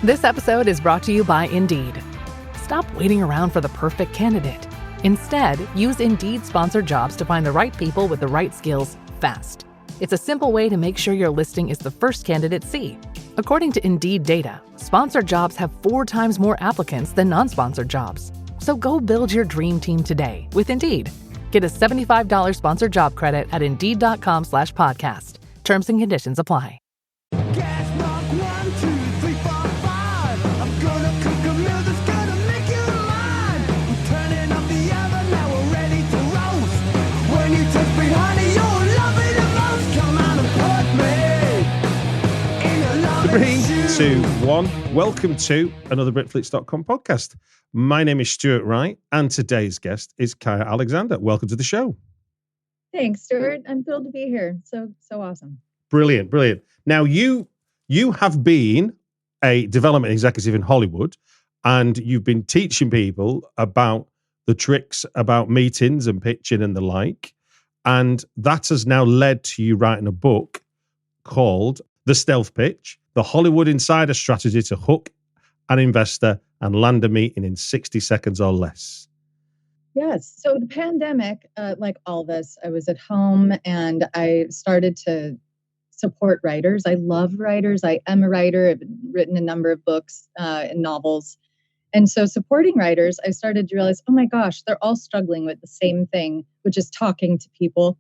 This episode is brought to you by Indeed. Stop waiting around for the perfect candidate. Instead, use Indeed sponsored jobs to find the right people with the right skills fast. It's a simple way to make sure your listing is the first candidates see. According to Indeed data, sponsored jobs have 4 times more applicants than non-sponsored jobs. So go build your dream team today with Indeed. Get a $75 sponsored job credit at Indeed.com/podcast. Terms and conditions apply. Gas mark 1, 2, 3, 4, 5. I'm gonna cook a meal that's gonna make you mine. I'm turning up the oven, now we're ready to roast. When you touch me, honey, you'll love it the most. Come on and put me in a loving 3, 2, 1. Welcome to another Britflix.com podcast. My name is Stuart Wright, and today's guest is Kaia Alexander. Welcome to the show. Thanks, Stuart. I'm thrilled to be here. So awesome. Brilliant. Now, you have been a development executive in Hollywood, and you've been teaching people about the tricks about meetings and pitching and the like. And that has now led to you writing a book called The Stealth Pitch, the Hollywood Insider Strategy to Hook an Investor and Land a Meeting in 60 seconds or less. Yes. So the pandemic, like all of us, I was at home and I started to support writers. I love writers. I am a writer. I've written a number of books and novels. And so supporting writers, I started to realize, oh my gosh, they're all struggling with the same thing, which is talking to people.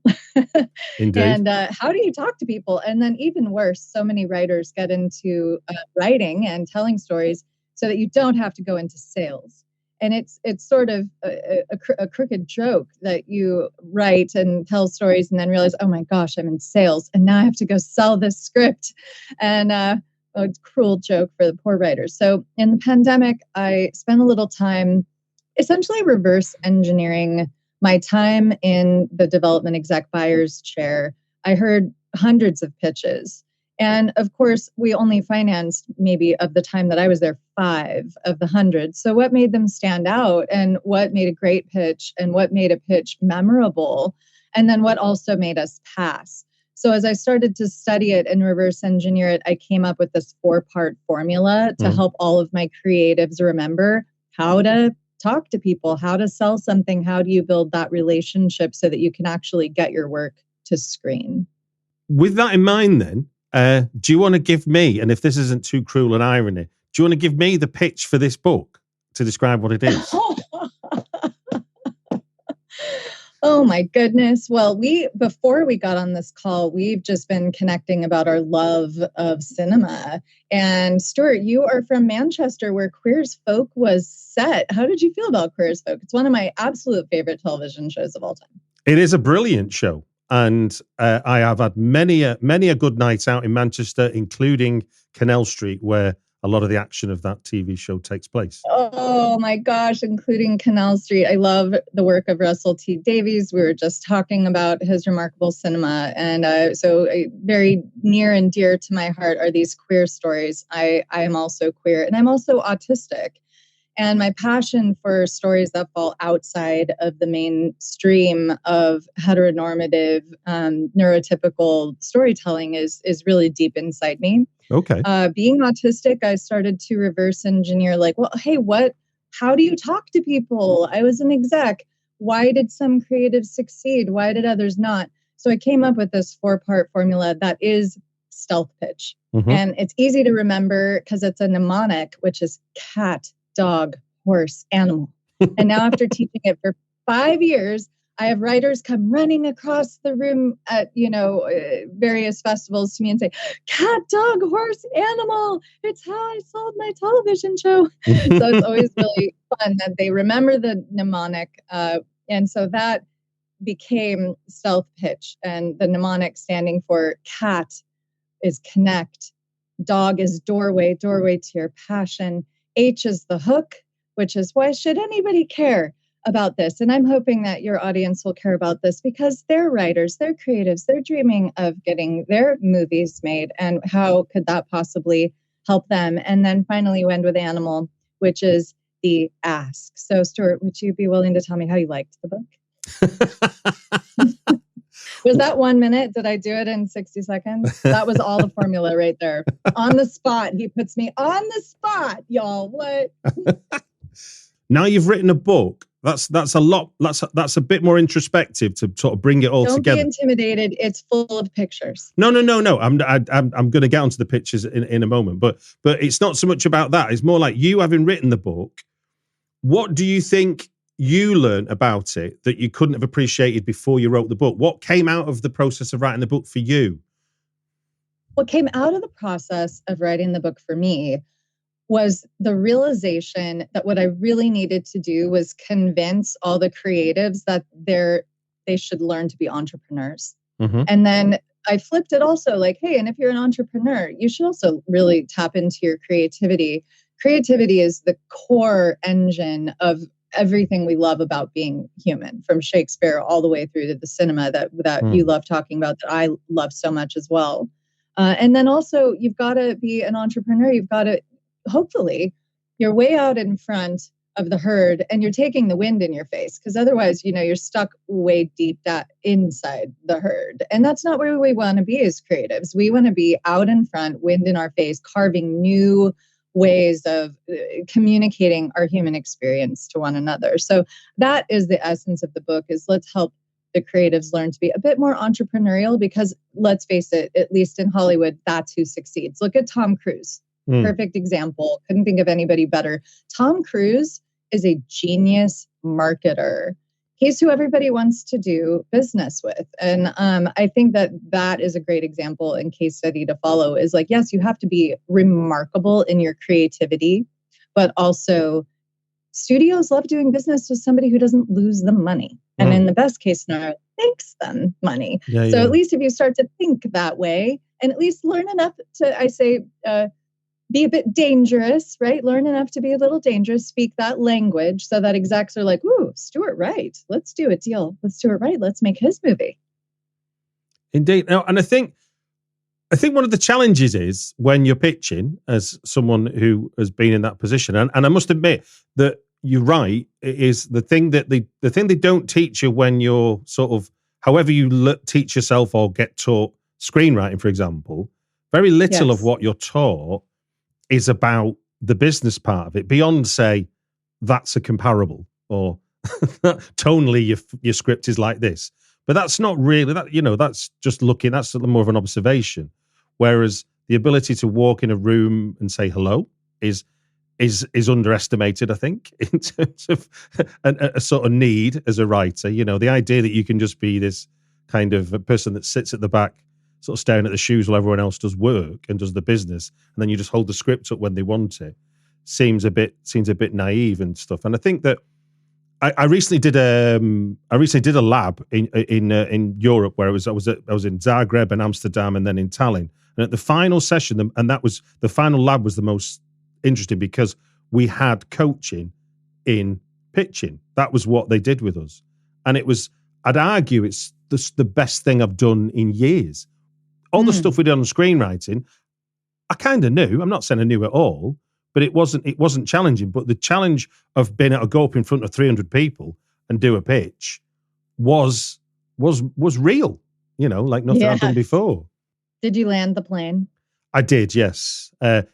Indeed. And how do you talk to people? And then even worse, so many writers get into writing and telling stories so that you don't have to go into sales. And it's sort of a crooked joke that you write and tell stories and then realize, oh my gosh, I'm in sales and now I have to go sell this script. And it's a cruel joke for the poor writers. So in the pandemic, I spent a little time essentially reverse engineering my time in the development exec buyer's chair. I heard hundreds of pitches. And of course, we only financed maybe of the time that I was there 5 of the 100. So what made them stand out and what made a great pitch and what made a pitch memorable? And then what also made us pass? So as I started to study it and reverse engineer it, I came up with this 4-part formula to help all of my creatives remember how to talk to people, how to sell something, how do you build that relationship so that you can actually get your work to screen. With that in mind then, do you want to give me, and if this isn't too cruel an irony, do you want to give me the pitch for this book to describe what it is? Oh my goodness. Well, before we got on this call, we've just been connecting about our love of cinema. And Stuart, you are from Manchester where Queer as Folk was set. How did you feel about Queer as Folk? It's one of my absolute favorite television shows of all time. It is a brilliant show. And I have had many a good night out in Manchester, including Canal Street, where a lot of the action of that TV show takes place. Oh my gosh, including Canal Street. I love the work of Russell T Davies. We were just talking about his remarkable cinema. And so very near and dear to my heart are these queer stories. I am also queer and I'm also autistic. And my passion for stories that fall outside of the mainstream of heteronormative, neurotypical storytelling is really deep inside me. Okay. Being autistic, I started to reverse engineer how do you talk to people? I was an exec. Why did some creatives succeed? Why did others not? So I came up with this 4-part formula that is stealth pitch. Mm-hmm. And it's easy to remember because it's a mnemonic, which is cat, dog, horse, animal. And now after teaching it for 5 years, I have writers come running across the room at, various festivals to me and say, cat, dog, horse, animal. It's how I sold my television show. So it's always really fun that they remember the mnemonic. And so that became stealth pitch. And the mnemonic standing for cat is connect. Dog is doorway to your passion. H is the hook, which is why should anybody care about this? And I'm hoping that your audience will care about this because they're writers, they're creatives, they're dreaming of getting their movies made. And how could that possibly help them? And then finally, we end with animal, which is the ask. So Stuart, would you be willing to tell me how you liked the book? Was that 1 minute? Did I do it in 60 seconds? That was all the formula right there. On the spot. He puts me on the spot, y'all. What? Now you've written a book. That's a lot. That's a bit more introspective to sort of bring it all together. Don't be intimidated. It's full of pictures. No. I'm going to get onto the pictures in a moment, but it's not so much about that. It's more like you having written the book. What do you think you learned about it that you couldn't have appreciated before you wrote the book? What came out of the process of writing the book for you? What came out of the process of writing the book for me was the realization that what I really needed to do was convince all the creatives that they should learn to be entrepreneurs. Mm-hmm. And then I flipped it also like, hey, and if you're an entrepreneur, you should also really tap into your creativity. Creativity is the core engine of everything we love about being human, from Shakespeare all the way through to the cinema that you love talking about, that I love so much as well. And then also, you've got to be an entrepreneur. You've got to, hopefully, you're way out in front of the herd and you're taking the wind in your face, because otherwise, you're stuck way deep inside the herd. And that's not where we want to be as creatives. We want to be out in front, wind in our face, carving new ways of communicating our human experience to one another. So that is the essence of the book, is let's help the creatives learn to be a bit more entrepreneurial, because let's face it, at least in Hollywood, that's who succeeds. Look at Tom Cruise. Perfect example. Couldn't think of anybody better. Tom Cruise is a genius marketer. He's who everybody wants to do business with. And I think that is a great example and case study to follow, is like, yes, you have to be remarkable in your creativity, but also studios love doing business with somebody who doesn't lose them money. And in the best case scenario, makes them money. Yeah, so at least if you start to think that way, and at least learn enough to, I say, be a bit dangerous, right? Learn enough to be a little dangerous, speak that language, so that execs are like, ooh, Stuart Wright, let's do a deal with Stuart Wright. Let's make his movie. Indeed. Now, and I think one of the challenges is when you're pitching, as someone who has been in that position, and I must admit that you're right, is the thing that the thing they don't teach you when you're sort of, however you teach yourself or get taught screenwriting, for example, very little of what you're taught is about the business part of it, beyond, say, that's a comparable, or tonally your script is like this. But that's not really that, that's just looking, that's more of an observation. Whereas the ability to walk in a room and say hello is underestimated, I think, in terms of a sort of need as a writer. The idea that you can just be this kind of a person that sits at the back, sort of staring at the shoes while everyone else does work and does the business, and then you just hold the script up when they want it, seems a bit naive and stuff. And I think that I recently did a lab in Europe, where I was in Zagreb and Amsterdam and then in Tallinn. And at the final session, and that was the final lab, was the most interesting, because we had coaching in pitching. That was what they did with us, and it was, I'd argue, it's the best thing I've done in years. All the stuff we did on screenwriting, I kind of knew. I'm not saying I knew it all, but it wasn't challenging. But the challenge of being able to go up in front of 300 people and do a pitch was real. Like nothing I've done before. Did you land the plane? I did, yes. It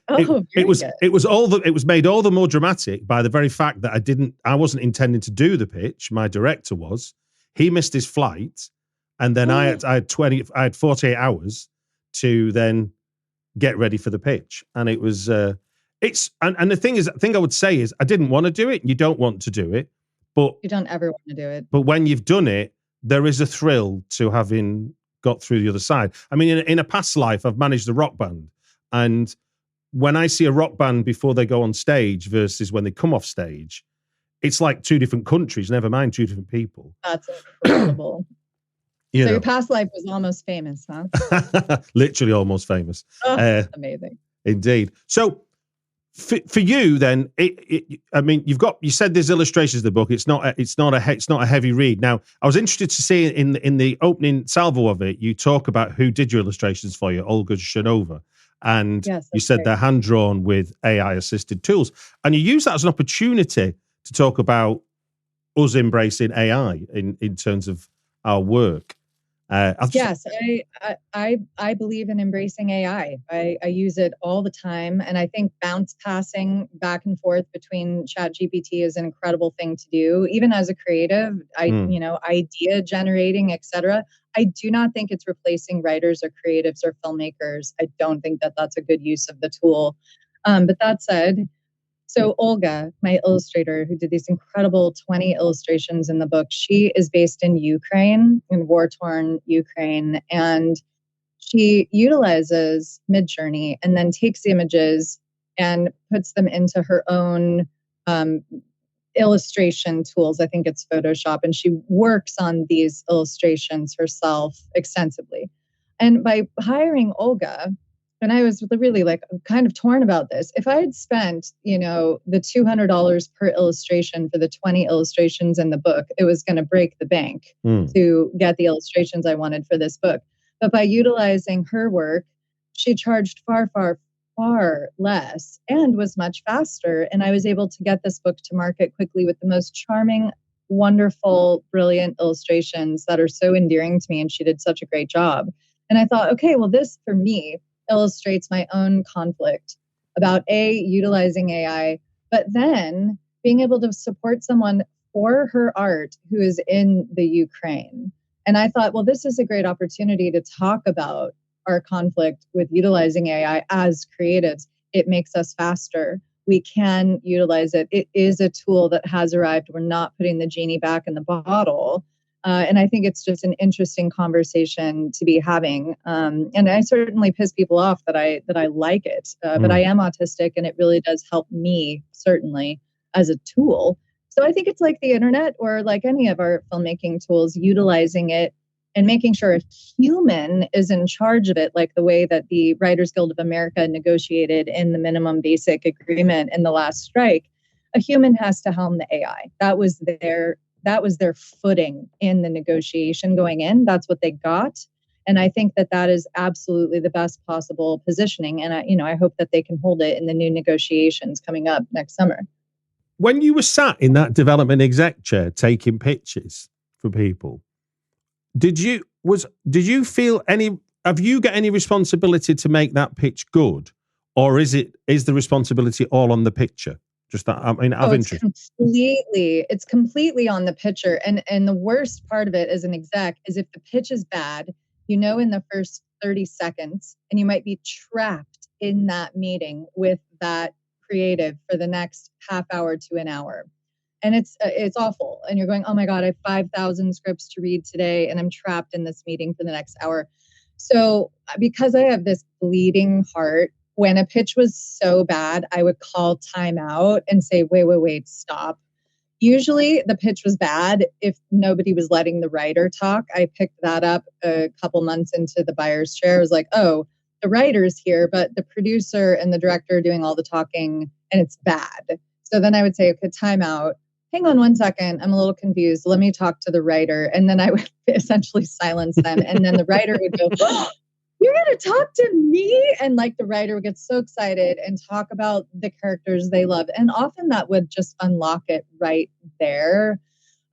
was made all the more dramatic by the very fact that I wasn't intending to do the pitch. My director was. He missed his flight. And then I had 48 hours to then get ready for the pitch. And it was, and the thing I would say is, I didn't want to do it. You don't want to do it, but you don't ever want to do it. But when you've done it, there is a thrill to having got through the other side. I mean, in a past life, I've managed a rock band. And when I see a rock band before they go on stage versus when they come off stage, it's like two different countries, never mind two different people. That's incredible. So your past life was almost famous, huh? Literally almost famous. Oh, amazing. Indeed. So for you then, I mean, you said there's illustrations of the book. It's not a heavy read. Now, I was interested to see in the opening salvo of it, you talk about who did your illustrations for you, Olga Shanova. And you said they're hand-drawn with AI-assisted tools. And you use that as an opportunity to talk about us embracing AI in terms of our work. Yes, I believe in embracing AI. I use it all the time, and I think bounce passing back and forth between ChatGPT is an incredible thing to do. Even as a creative, idea generating, etc. I do not think it's replacing writers or creatives or filmmakers. I don't think that that's a good use of the tool. But that said, so Olga, my illustrator, who did these incredible 20 illustrations in the book, she is based in Ukraine, in war-torn Ukraine, and she utilizes Midjourney and then takes the images and puts them into her own illustration tools. I think it's Photoshop, and she works on these illustrations herself extensively. And by hiring Olga, and I was really like kind of torn about this. If I had spent, the $200 per illustration for the 20 illustrations in the book, it was going to break the bank to get the illustrations I wanted for this book. But by utilizing her work, she charged far, far, far less and was much faster. And I was able to get this book to market quickly with the most charming, wonderful, brilliant illustrations that are so endearing to me. And she did such a great job. And I thought, okay, well, this for me illustrates my own conflict about utilizing AI, but then being able to support someone for her art who is in the Ukraine. And I thought, well, this is a great opportunity to talk about our conflict with utilizing AI as creatives. It makes us faster. We can utilize it. It is a tool that has arrived. We're not putting the genie back in the bottle. And I think it's just an interesting conversation to be having. And I certainly piss people off that I like it, but I am autistic, and it really does help me, certainly, as a tool. So I think it's like the internet or like any of our filmmaking tools, utilizing it and making sure a human is in charge of it, like the way that the Writers Guild of America negotiated in the minimum basic agreement in the last strike. A human has to helm the AI. That was their footing in the negotiation going in. That's what they got. And I think that is absolutely the best possible positioning. And I hope that they can hold it in the new negotiations coming up next summer. When you were sat in that development exec chair taking pitches for people, did you feel have you got any responsibility to make that pitch good? Or is the responsibility all on the pitcher? Just that, it's completely on the pitcher. And the worst part of it as an exec is if the pitch is bad, in the first 30 seconds, and you might be trapped in that meeting with that creative for the next half hour to an hour. And it's awful. And you're going, oh my God, I have 5,000 scripts to read today, and I'm trapped in this meeting for the next hour. So because I have this bleeding heart, when a pitch was so bad, I would call time out and say, wait, stop. Usually the pitch was bad if nobody was letting the writer talk. I picked that up a couple months into the buyer's chair. I was like, oh, the writer's here, but the producer and the director are doing all the talking, and it's bad. So then I would say, okay, time out. Hang on 1 second. I'm a little confused. Let me talk to the writer. And then I would essentially silence them. And then the writer would go, oh, you're going to talk to me? And like the writer would get so excited and talk about the characters they love. And often that would just unlock it right there.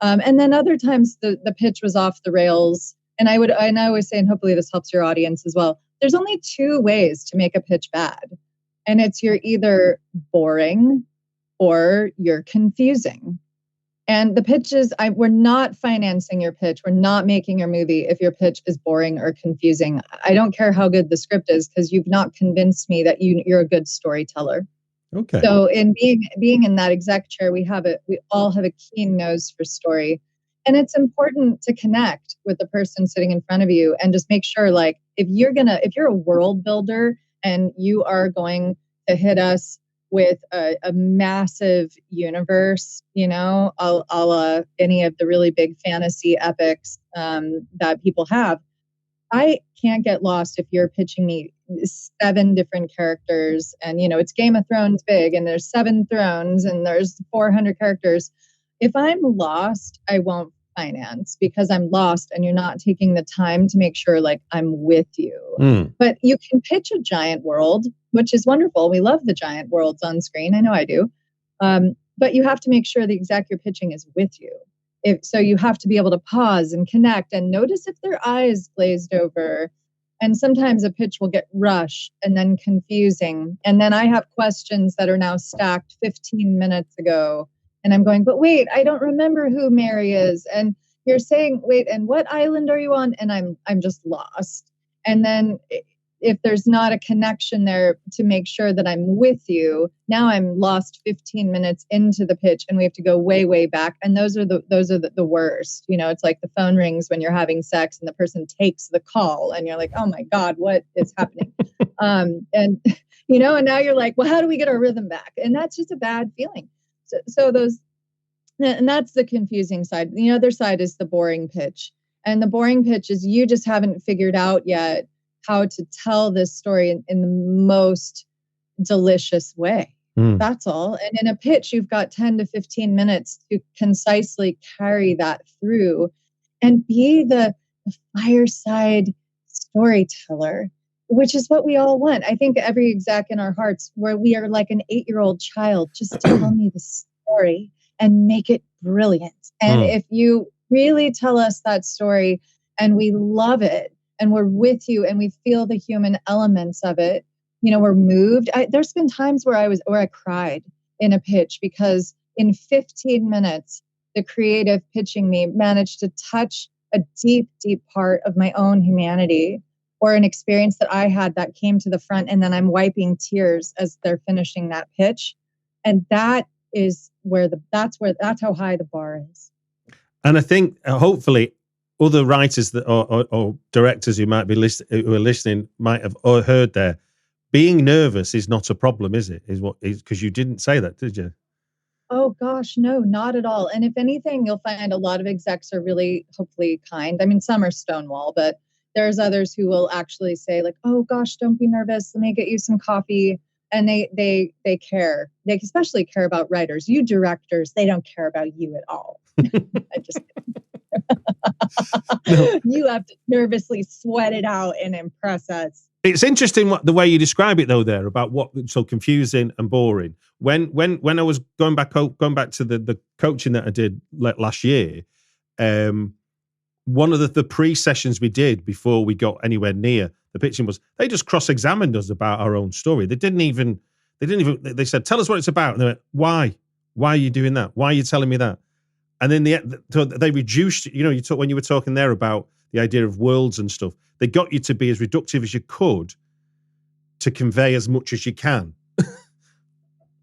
And then other times the pitch was off the rails. And I always say, and hopefully this helps your audience as well, there's only 2 ways to make a pitch bad. And it's you're either boring or you're confusing. And the pitches, we're not financing your pitch. We're not making your movie if your pitch is boring or confusing. I don't care how good the script is, because you've not convinced me that you're a good storyteller. Okay. So in being in that exec chair, we all have a keen nose for story. And it's important to connect with the person sitting in front of you and just make sure, like, if you're a world builder and you are going to hit us with a massive universe, a la any of the really big fantasy epics that people have, I can't get lost if you're pitching me 7 different characters and, it's Game of Thrones big and there's 7 thrones and there's 400 characters. If I'm lost, I won't finance because I'm lost and you're not taking the time to make sure like I'm with you. But you can pitch a giant world, which is wonderful. We love the giant worlds on screen. I know I do. But you have to make sure the exec you're pitching is with you. So you have to be able to pause and connect and notice if their eyes glazed over. And sometimes a pitch will get rushed and then confusing. And then I have questions that are now stacked 15 minutes ago. And I'm going, but wait, I don't remember who Mary is. And you're saying, wait, and what island are you on? And I'm just lost. And then if there's not a connection there to make sure that I'm with you, now I'm lost 15 minutes into the pitch and we have to go way, way back. And those are the worst. You know, it's like the phone rings when you're having sex and the person takes the call and you're like, oh my God, what is happening? And now you're like, well, how do we get our rhythm back? And that's just a bad feeling. And that's the confusing side. The other side is the boring pitch. And the boring pitch is you just haven't figured out yet how to tell this story in the most delicious way. That's all. And in a pitch, you've got 10 to 15 minutes to concisely carry that through and be the fireside storyteller, which is what we all want. I think every exec in our hearts, where we are like an 8-year-old child, just tell me the story and make it brilliant. And if you really tell us that story and we love it, and we're with you and we feel the human elements of it, we're moved. There's been times where I cried in a pitch because in 15 minutes, the creative pitching me managed to touch a deep, deep part of my own humanity or an experience that I had that came to the front. And then I'm wiping tears as they're finishing that pitch. And that's how high the bar is. And I think hopefully other writers that or directors who might be who are listening might have heard there. Being nervous is not a problem, is it? Because you didn't say that, did you? Oh gosh, no, not at all. And if anything, you'll find a lot of execs are really hopefully kind. I mean, some are stonewall, but there's others who will actually say like, "Oh gosh, don't be nervous. Let me get you some coffee." And they care. They especially care about writers. You directors, they don't care about you at all. I just no. You have to nervously sweat it out and impress us. It's interesting the way you describe it though there about what's so confusing and boring. When I was going back to the coaching that I did last year, one of the pre-sessions we did before we got anywhere near the pitching was they just cross-examined us about our own story. They said, tell us what it's about. And they went, why? Why are you doing that? Why are you telling me that? And then they reduced, when you were talking there about the idea of worlds and stuff, they got you to be as reductive as you could to convey as much as you can.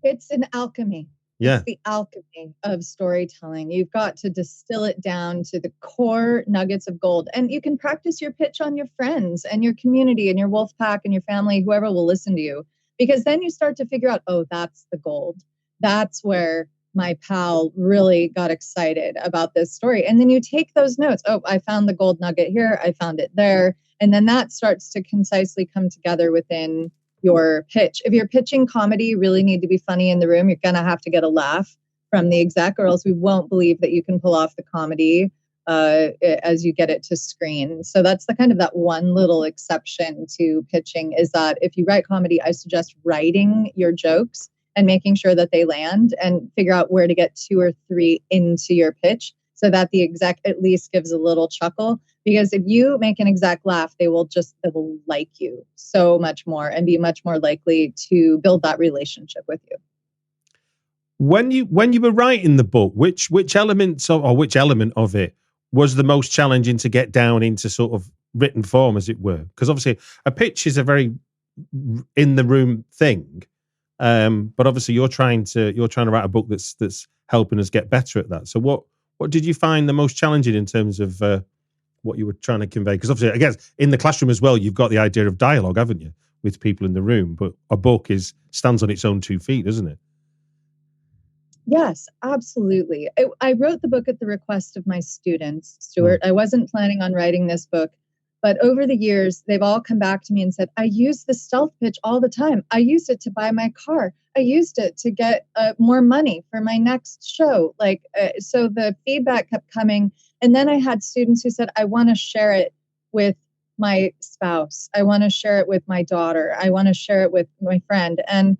It's an alchemy. Yeah. It's the alchemy of storytelling. You've got to distill it down to the core nuggets of gold. And you can practice your pitch on your friends and your community and your wolf pack and your family, whoever will listen to you. Because then you start to figure out, oh, that's the gold. That's where my pal really got excited about this story. And then you take those notes. Oh, I found the gold nugget here. I found it there. And then that starts to concisely come together within your pitch. If you're pitching comedy, you really need to be funny in the room. You're going to have to get a laugh from the exec, or else we won't believe that you can pull off the comedy as you get it to screen. So that's the kind of that one little exception to pitching is that if you write comedy, I suggest writing your jokes and making sure that they land and figure out where to get 2 or 3 into your pitch so that the exec at least gives a little chuckle. Because if you make an exec laugh, they will like you so much more and be much more likely to build that relationship with you. When you were writing the book, which element of it was the most challenging to get down into sort of written form, as it were? Because obviously a pitch is a very in the room thing. But obviously you're trying to write a book that's helping us get better at that. So what did you find the most challenging in terms of what you were trying to convey? Because obviously, I guess in the classroom as well, you've got the idea of dialogue, haven't you, with people in the room? But a book stands on its own 2 feet, doesn't it? Yes, absolutely. I wrote the book at the request of my students, Stuart. I wasn't planning on writing this book. But over the years, they've all come back to me and said, I use the stealth pitch all the time. I used it to buy my car. I used it to get more money for my next show. So the feedback kept coming. And then I had students who said, I want to share it with my spouse. I want to share it with my daughter. I want to share it with my friend. And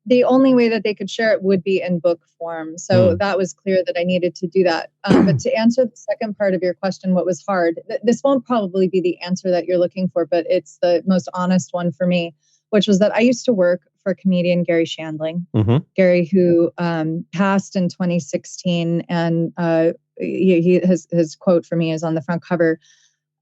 the only way that they could share it would be in book form. So that was clear that I needed to do that. But to answer the second part of your question, what was hard, this won't probably be the answer that you're looking for, but it's the most honest one for me, which was that I used to work for comedian Gary Shandling, Gary, who passed in 2016. And his quote for me is on the front cover.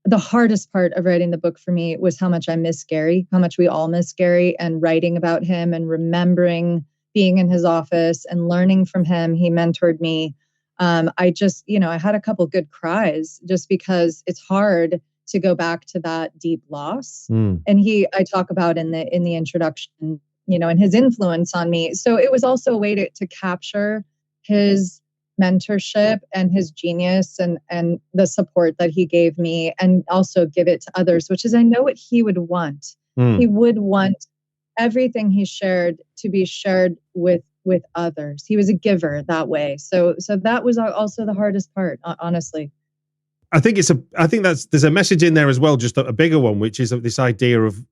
The hardest part of writing the book for me was how much I miss Gary, how much we all miss Gary, and writing about him and remembering being in his office and learning from him. He mentored me. I just, I had a couple good cries just because it's hard to go back to that deep loss. And I talk about in the introduction, and his influence on me. So it was also a way to capture his mentorship and his genius and the support that he gave me, and also give it to others, which is, I know what he would want. He would want everything he shared to be shared with others. He was a giver that way. So that was also the hardest part, honestly. I think there's a message in there as well, just a bigger one, which is this idea of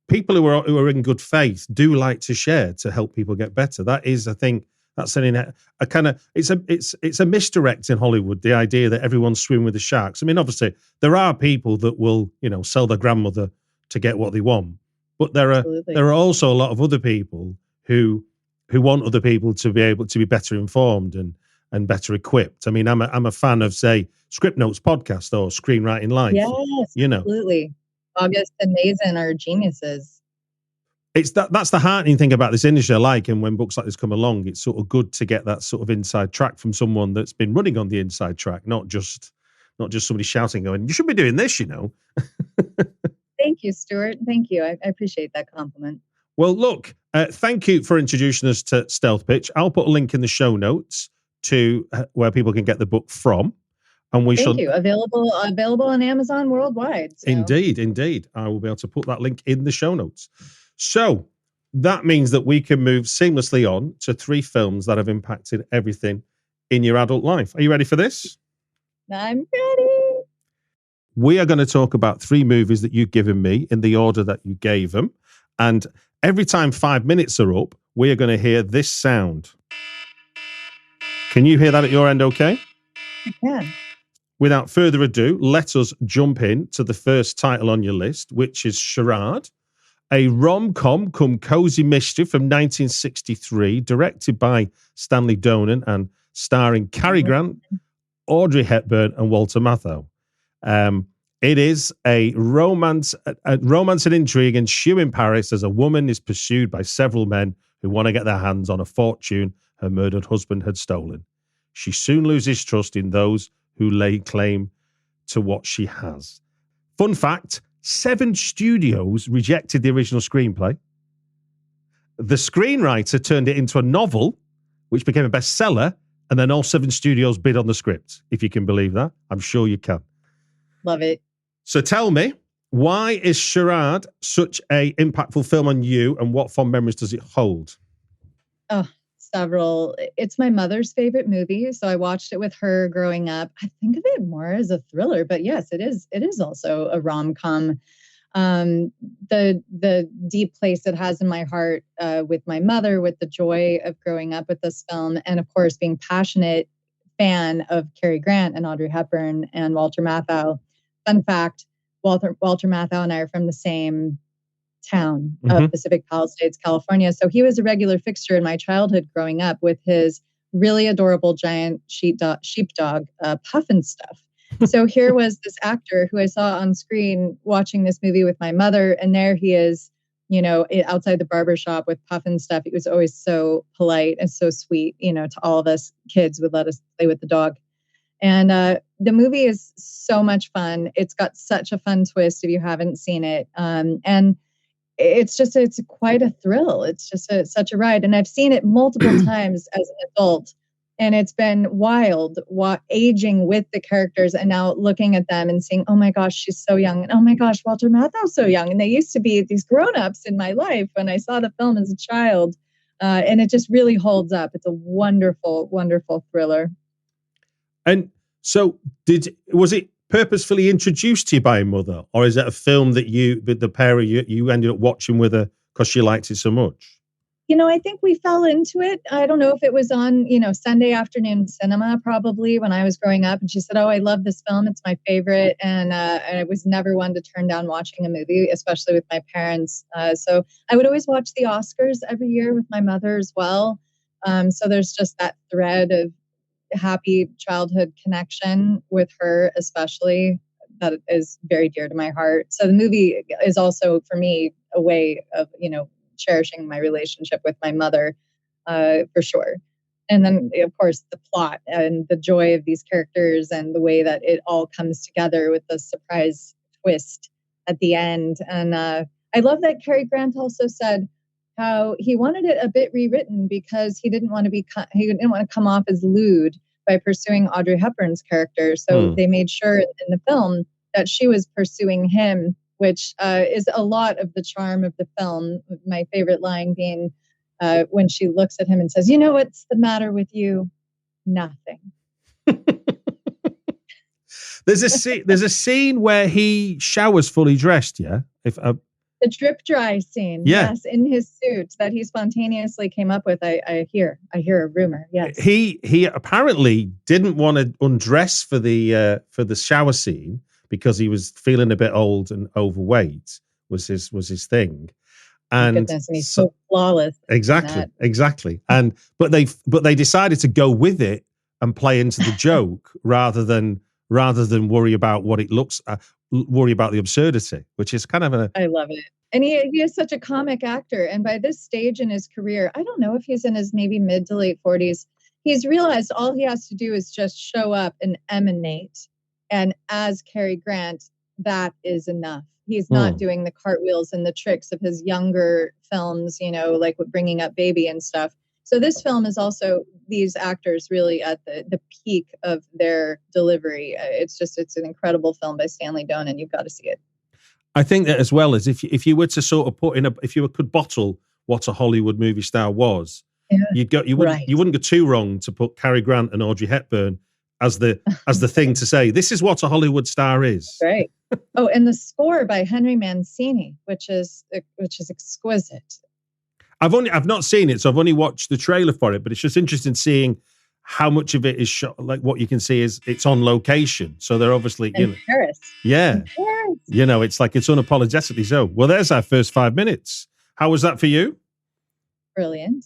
people who are in good faith do like to share to help people get better. That is, I think, that's a kind of, it's a misdirect in Hollywood, the idea that everyone's swimming with the sharks. I mean, obviously, there are people that will, sell their grandmother to get what they want, but there are also a lot of other people who want other people to be able to be better informed and better equipped. I mean, I'm a fan of, say, Script Notes podcast or Screenwriting Live. Yes, absolutely. August and Mason are geniuses. It's that's the heartening thing about this industry I like, and when books like this come along, it's sort of good to get that sort of inside track from someone that's been running on the inside track, not just somebody shouting, going, "You should be doing this," Thank you, Stuart. Thank you. I appreciate that compliment. Well, look, thank you for introducing us to Stealth Pitch. I'll put a link in the show notes to where people can get the book from. And Thank you. Available on Amazon worldwide. So. Indeed. I will be able to put that link in the show notes. So that means that we can move seamlessly on to 3 films that have impacted everything in your adult life. Are you ready for this? I'm ready. We are going to talk about 3 movies that you've given me in the order that you gave them. And every time 5 minutes are up, we are going to hear this sound. Can you hear that at your end okay? I can. Without further ado, let us jump in to the first title on your list, which is Charade, a rom-com cum cozy mystery from 1963, directed by Stanley Donen and starring Cary Grant, Audrey Hepburn, and Walter Matthau. It is a romance and intrigue ensue in Paris as a woman is pursued by several men who want to get their hands on a fortune her murdered husband had stolen. She soon loses trust in those who lay claim to what she has. Fun fact, 7 studios rejected the original screenplay. The screenwriter turned it into a novel, which became a bestseller, and then all 7 studios bid on the script. If you can believe that, I'm sure you can. Love it. So tell me, why is Charade such a impactful film on you, and what fond memories does it hold? Oh, several. It's my mother's favorite movie, so I watched it with her growing up. I think of it more as a thriller, but yes, it is also a rom-com. The deep place it has in my heart with my mother, with the joy of growing up with this film, and of course being passionate fan of Cary Grant and Audrey Hepburn and Walter Matthau. Fun fact, Walter Matthau and I are from the same town of Pacific Palisades, California. So he was a regular fixture in my childhood growing up with his really adorable giant sheepdog, Puffin Stuff. So here was this actor who I saw on screen watching this movie with my mother, and there he is, outside the barbershop with Puffin Stuff. He was always so polite and so sweet, to all of us kids, would let us play with the dog. And the movie is so much fun. It's got such a fun twist if you haven't seen it. And it's quite a thrill. It's just such a ride. And I've seen it multiple times as an adult. And it's been wild aging with the characters and now looking at them and seeing, oh my gosh, she's so young. And oh my gosh, Walter Matthau's so young. And they used to be these grown-ups in my life when I saw the film as a child. And it just really holds up. It's a wonderful, wonderful thriller. And so was it purposefully introduced to you by a mother, or is it a film that the pair of you ended up watching with her because she liked it so much? I think we fell into it. I don't know if it was on, Sunday afternoon cinema, probably when I was growing up. And she said, "Oh, I love this film. It's my favorite." And I was never one to turn down watching a movie, especially with my parents. So I would always watch the Oscars every year with my mother as well. So there's just that thread of happy childhood connection with her, especially, that is very dear to my heart. So the movie is also, for me, a way of, cherishing my relationship with my mother, for sure. And then, of course, the plot and the joy of these characters and the way that it all comes together with the surprise twist at the end. And I love that Cary Grant also said how he wanted it a bit rewritten because he didn't want to come off as lewd by pursuing Audrey Hepburn's character. So they made sure in the film that she was pursuing him, which is a lot of the charm of the film. My favorite line being when she looks at him and says, "What's the matter with you? Nothing." There's a scene where he showers fully dressed. Yeah. The drip dry scene. Yeah. Yes. In his suit that he spontaneously came up with. I hear a rumor. Yes. He apparently didn't want to undress for the shower scene, because he was feeling a bit old and overweight was his thing. And goodness, and he's so flawless. Exactly. But they decided to go with it and play into the joke rather than worry about what it looks, worry about the absurdity, which is kind of I love it. And he is such a comic actor. And by this stage in his career, I don't know if he's in his maybe mid to late 40s, he's realized all he has to do is just show up and emanate. And as Cary Grant, that is enough. He's not doing the cartwheels and the tricks of his younger films, like with Bringing Up Baby and stuff. So this film is also these actors really at the peak of their delivery. It's an incredible film by Stanley Donen, and you've got to see it. I think that as well as if you were to sort of if you could bottle what a Hollywood movie star was, you wouldn't go too wrong to put Cary Grant and Audrey Hepburn as the thing to say, this is what a Hollywood star is. Right. Oh, and the score by Henry Mancini, which is exquisite. I've not seen it, so I've only watched the trailer for it, but it's just interesting seeing how much of it is shot. Like what you can see is it's on location. So they're obviously in Paris. Yeah. Paris. It's like it's unapologetically so. Well, there's our first 5 minutes. How was that for you? Brilliant.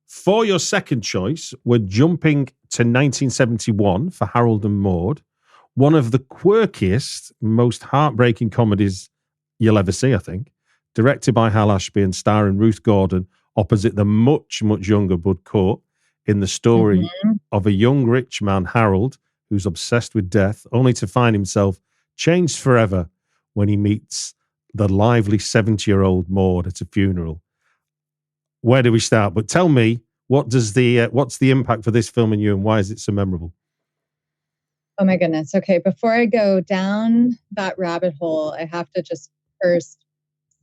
For your second choice, we're jumping to 1971 for Harold and Maude, one of the quirkiest, most heartbreaking comedies you'll ever see, I think. Directed by Hal Ashby and starring Ruth Gordon opposite the much, much younger Bud Cort in the story of a young rich man, Harold, who's obsessed with death, only to find himself changed forever when he meets the lively 70-year-old Maude at a funeral. Where do we start? But tell me, what's the impact for this film on you, and why is it so memorable? Oh my goodness. Okay, before I go down that rabbit hole, I have to just first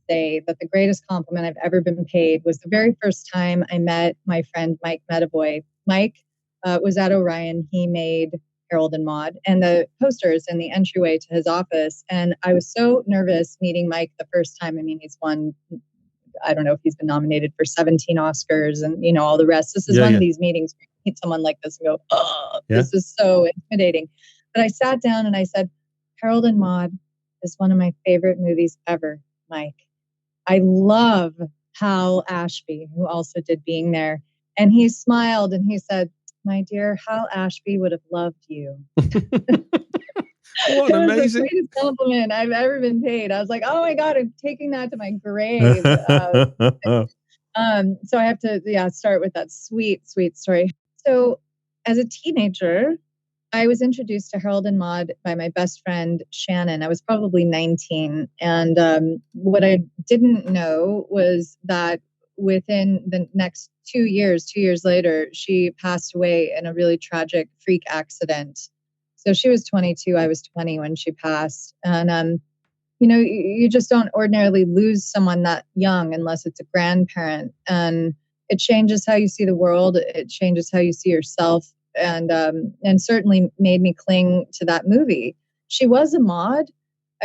say that the greatest compliment I've ever been paid was the very first time I met my friend Mike Medavoy. Mike was at Orion. He made Harold and Maude and the posters in the entryway to his office. And I was so nervous meeting Mike the first time. I mean, he's won, I don't know if he's been nominated for 17 Oscars and, all the rest. This is one of these meetings where you meet someone like this and go, this is so intimidating. But I sat down and I said, Harold and Maude is one of my favorite movies ever, Mike. I love Hal Ashby, who also did Being There. And he smiled and he said, my dear, Hal Ashby would have loved you. What amazing. Was the greatest compliment I've ever been paid. I was like, oh my God, I'm taking that to my grave. So I have to start with that sweet, sweet story. So as a teenager, I was introduced to Harold and Maude by my best friend, Shannon. I was probably 19. And what I didn't know was that within the next 2 years later, she passed away in a really tragic freak accident. So she was 22, I was 20 when she passed. And, you just don't ordinarily lose someone that young unless it's a grandparent. And it changes how you see the world. It changes how you see yourself. And certainly made me cling to that movie. She was a Maude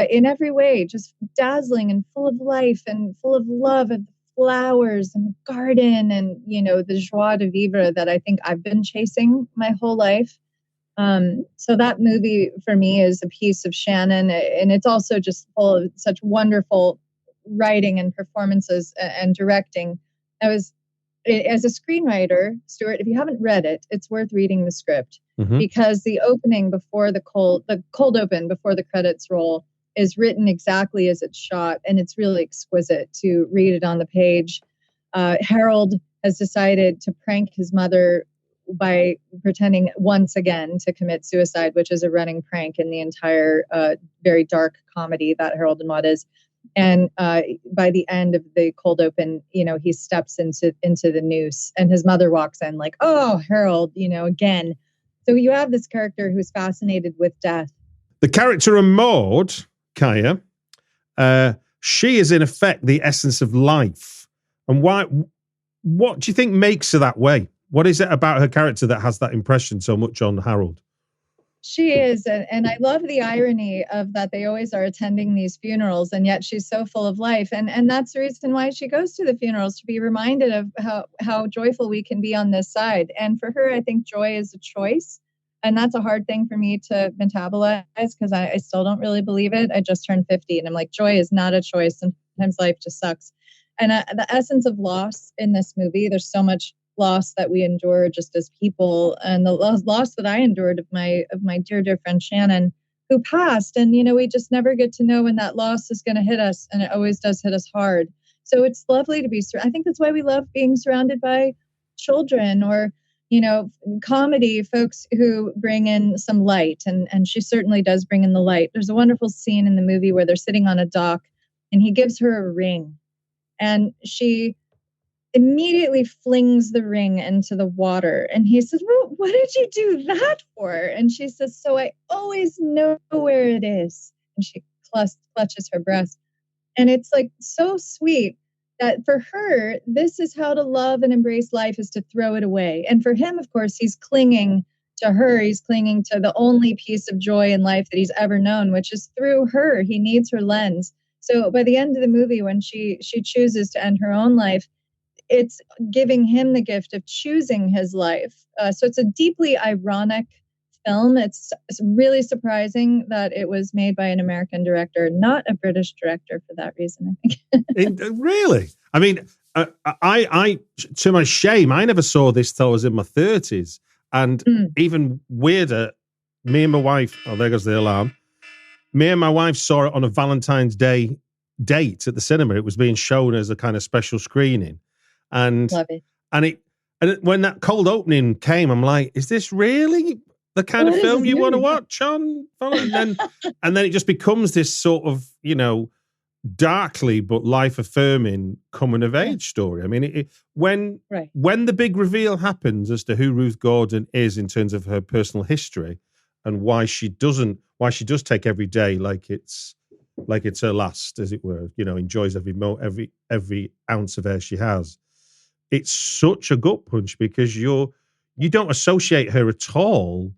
in every way, just dazzling and full of life and full of love and flowers and the garden and, the joie de vivre that I think I've been chasing my whole life. So that movie for me is a piece of Shannon, and it's also just full of such wonderful writing and performances and directing. As a screenwriter, Stuart, if you haven't read it, it's worth reading the script because the opening before the cold open before the credits roll is written exactly as it's shot, and it's really exquisite to read it on the page. Harold has decided to prank his mother by pretending once again to commit suicide, which is a running prank in the entire very dark comedy that Harold and Maude is. And by the end of the cold open, he steps into the noose, and his mother walks in like, "Oh, Harold, again." So you have this character who's fascinated with death. The character of Maude, Kaia, she is in effect the essence of life. And what do you think makes her that way? What is it about her character that has that impression so much on Harold? She is, and I love the irony of that they always are attending these funerals, and yet she's so full of life. And that's the reason why she goes to the funerals, to be reminded of how joyful we can be on this side. And for her, I think joy is a choice. And that's a hard thing for me to metabolize because I still don't really believe it. I just turned 50 and I'm like, joy is not a choice. Sometimes life just sucks. And the essence of loss in this movie, there's so much loss that we endure just as people, and the loss that I endured of my dear friend Shannon, who passed. And we just never get to know when that loss is going to hit us, and it always does hit us hard. So it's lovely to be. I think that's why we love being surrounded by children or comedy folks who bring in some light, and she certainly does bring in the light. There's a wonderful scene in the movie where they're sitting on a dock, and he gives her a ring, and she immediately flings the ring into the water. And he says, "Well, what did you do that for?" And she says, "So I always know where it is." And she clutches her breast. And it's like so sweet that for her, this is how to love and embrace life, is to throw it away. And for him, of course, he's clinging to her. He's clinging to the only piece of joy in life that he's ever known, which is through her. He needs her lens. So by the end of the movie, when she chooses to end her own life, it's giving him the gift of choosing his life. So it's a deeply ironic film. It's really surprising that it was made by an American director, not a British director for that reason, I think. Really? I mean, I to my shame, I never saw this till I was in my 30s. And even weirder, me and my wife, oh, there goes the alarm. Me and my wife saw it on a Valentine's Day date at the cinema. It was being shown as a kind of special screening. And love it. And when that cold opening came, I'm like, is this really the kind of film you want to watch on? And then it just becomes this sort of, darkly but life-affirming coming of age story. I mean, when the big reveal happens as to who Ruth Gordon is in terms of her personal history and why she does take every day like it's her last, as it were, enjoys every ounce of air she has. It's such a gut punch because you don't associate her at all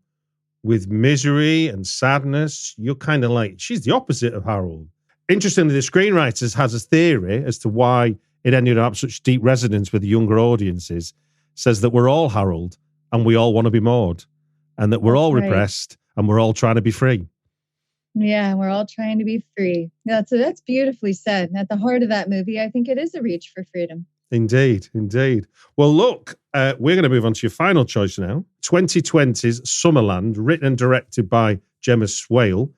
with misery and sadness. You're kind of like, she's the opposite of Harold. Interestingly, the screenwriter has a theory as to why it ended up such deep resonance with the younger audiences, says that we're all Harold and we all want to be Maude, and that we're all repressed and we're all trying to be free. Yeah, we're all trying to be free. That's beautifully said. And at the heart of that movie, I think it is a reach for freedom. Indeed. Well, look, we're going to move on to your final choice now. 2020's Summerland, written and directed by Jessica Swale,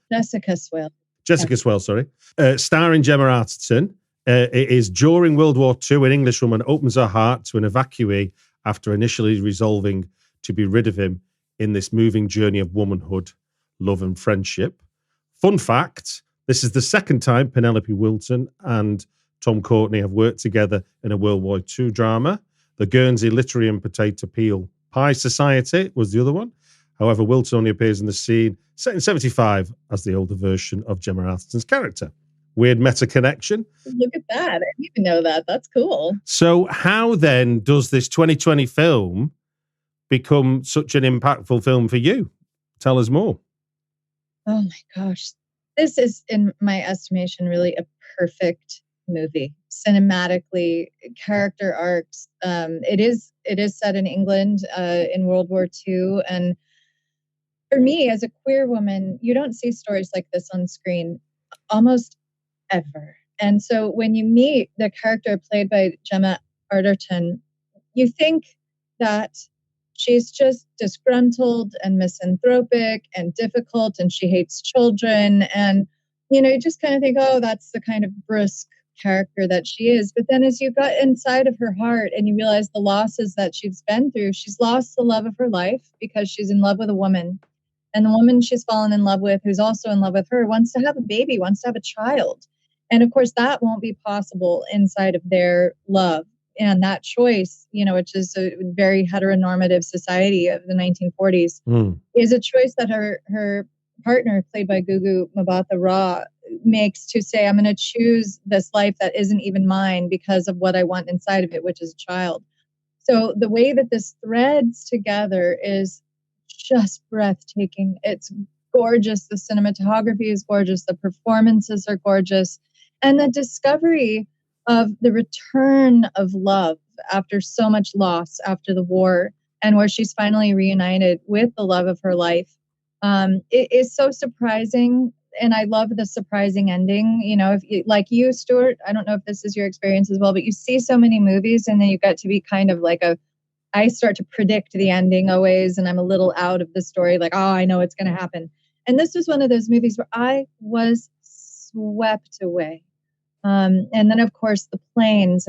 starring Gemma Arterton. It is during World War II. An Englishwoman opens her heart to an evacuee after initially resolving to be rid of him in this moving journey of womanhood, love and friendship. Fun fact, this is the second time Penelope Wilton and Tom Courtenay have worked together in a World War II drama. The Guernsey Literary and Potato Peel Pie Society was the other one. However, Wilton only appears in the scene set in 75 as the older version of Gemma Arterton's character. Weird meta connection. Look at that. I didn't even know that. That's cool. So how then does this 2020 film become such an impactful film for you? Tell us more. Oh my gosh. This is, in my estimation, really a perfect movie. Cinematically, character arcs. It is set in England in World War II, and for me, as a queer woman, you don't see stories like this on screen almost ever. And so when you meet the character played by Gemma Arterton, you think that she's just disgruntled and misanthropic and difficult, and she hates children. And, you just kind of think, oh, that's the kind of brusque character that she is. But then as you got inside of her heart and you realize the losses that she's been through, she's lost the love of her life because she's in love with a woman. And the woman she's fallen in love with, who's also in love with her, wants to have a baby, wants to have a child. And of course, that won't be possible inside of their love. And that choice, which is a very heteronormative society of the 1940s, is a choice that her partner, played by Gugu Mbatha-Raw, makes to say, I'm going to choose this life that isn't even mine because of what I want inside of it, which is a child. So the way that this threads together is just breathtaking. It's gorgeous. The cinematography is gorgeous. The performances are gorgeous. And the discovery of the return of love after so much loss after the war, and where she's finally reunited with the love of her life. It is so surprising. And I love the surprising ending. If you, like you, Stuart, I don't know if this is your experience as well, but you see so many movies and then you get to be kind of like I start to predict the ending always, and I'm a little out of the story, like, oh, I know it's going to happen. And this was one of those movies where I was swept away. And then, of course, the planes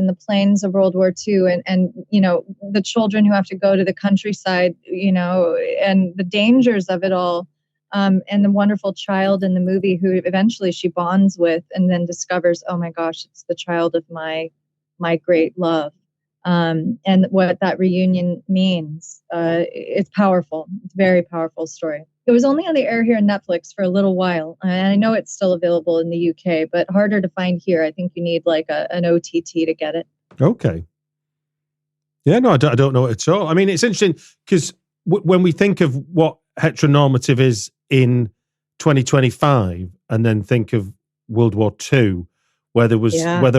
of World War II and the children who have to go to the countryside, and the dangers of it all. And the wonderful child in the movie who eventually she bonds with and then discovers, oh my gosh, it's the child of my great love. And what that reunion means. It's powerful. It's a very powerful story. It was only on the air here on Netflix for a little while. And I know it's still available in the UK, but harder to find here. I think you need like an OTT to get it. Okay. Yeah, no, I don't know it at all. I mean, it's interesting because when we think of what heteronormative is in 2025 and then think of World War II, where there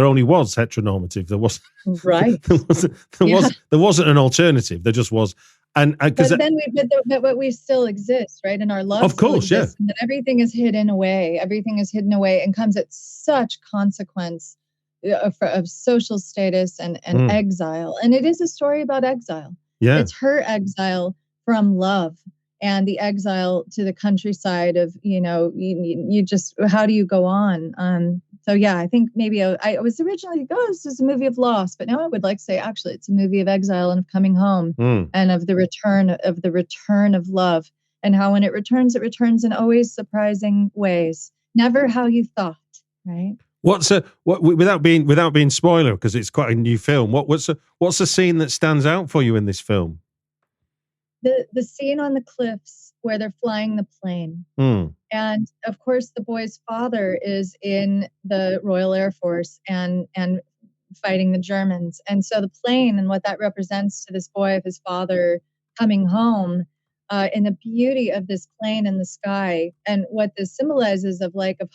only was heteronormative, there was right. there wasn't an alternative. There just was, but we still exist, right? And our love, of course, yeah. And that everything is hidden away. Everything is hidden away and comes at such consequence of social status and exile. And it is a story about exile. Yeah, it's her exile from love. And the exile to the countryside of, you just, how do you go on? So yeah, I think maybe I was originally, this is a movie of loss, but now I would like to say, actually, it's a movie of exile and of coming home and of the return of love, and how when it returns in always surprising ways, never how you thought, right? Without being spoiler, because it's quite a new film, what's a scene that stands out for you in this film? The scene on the cliffs where they're flying the plane. And of course, the boy's father is in the Royal Air Force and fighting the Germans. And so the plane and what that represents to this boy of his father coming home, in the beauty of this plane in the sky, and what this symbolizes of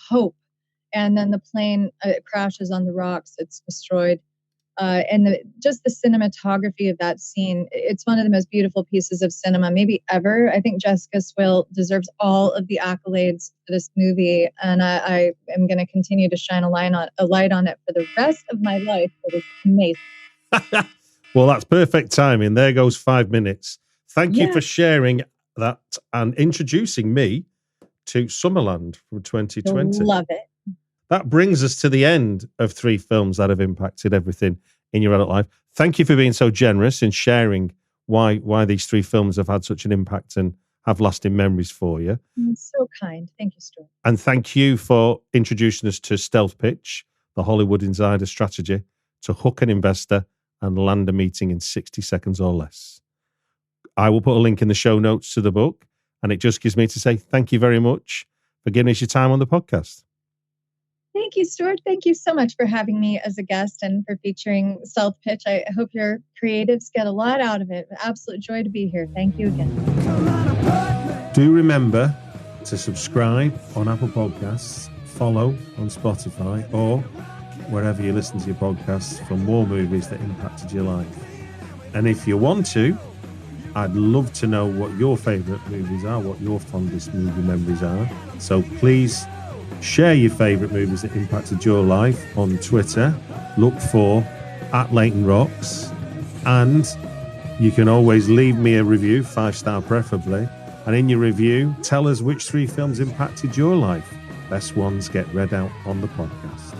hope. And then the plane crashes on the rocks, it's destroyed. And just the cinematography of that scene, it's one of the most beautiful pieces of cinema maybe ever. I think Jessica Swill deserves all of the accolades for this movie, and I am going to continue to shine a light on it for the rest of my life. It was amazing. Well, that's perfect timing. There goes 5 minutes. Thank you for sharing that and introducing me to Summerland from 2020. Love it. That brings us to the end of 3 films that have impacted everything in your adult life. Thank you for being so generous in sharing why these 3 films have had such an impact and have lasting memories for you. It's so kind. Thank you, Stuart. And thank you for introducing us to Stealth Pitch, the Hollywood insider strategy to hook an investor and land a meeting in 60 seconds or less. I will put a link in the show notes to the book, and it just gives me to say thank you very much for giving us your time on the podcast. Thank you, Stuart. Thank you so much for having me as a guest and for featuring Stealth Pitch. I hope your creatives get a lot out of it. Absolute joy to be here. Thank you again. Do remember to subscribe on Apple Podcasts, follow on Spotify, or wherever you listen to your podcasts for more movies that impacted your life. And if you want to, I'd love to know what your favourite movies are, what your fondest movie memories are. So please share your favourite movies that impacted your life on Twitter. Look for @LeightonRocks. And you can always leave me a review, 5-star preferably. And in your review, tell us which 3 films impacted your life. Best ones get read out on the podcast.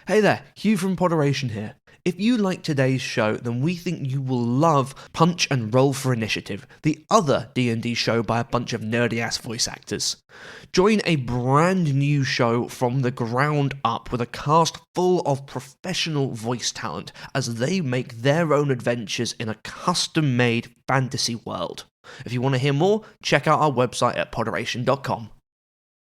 Hey there, Hugh from Podderation here. If you like today's show, then we think you will love Punch and Roll for Initiative, the other D&D show by a bunch of nerdy-ass voice actors. Join a brand new show from the ground up with a cast full of professional voice talent as they make their own adventures in a custom-made fantasy world. If you want to hear more, check out our website at podderation.com.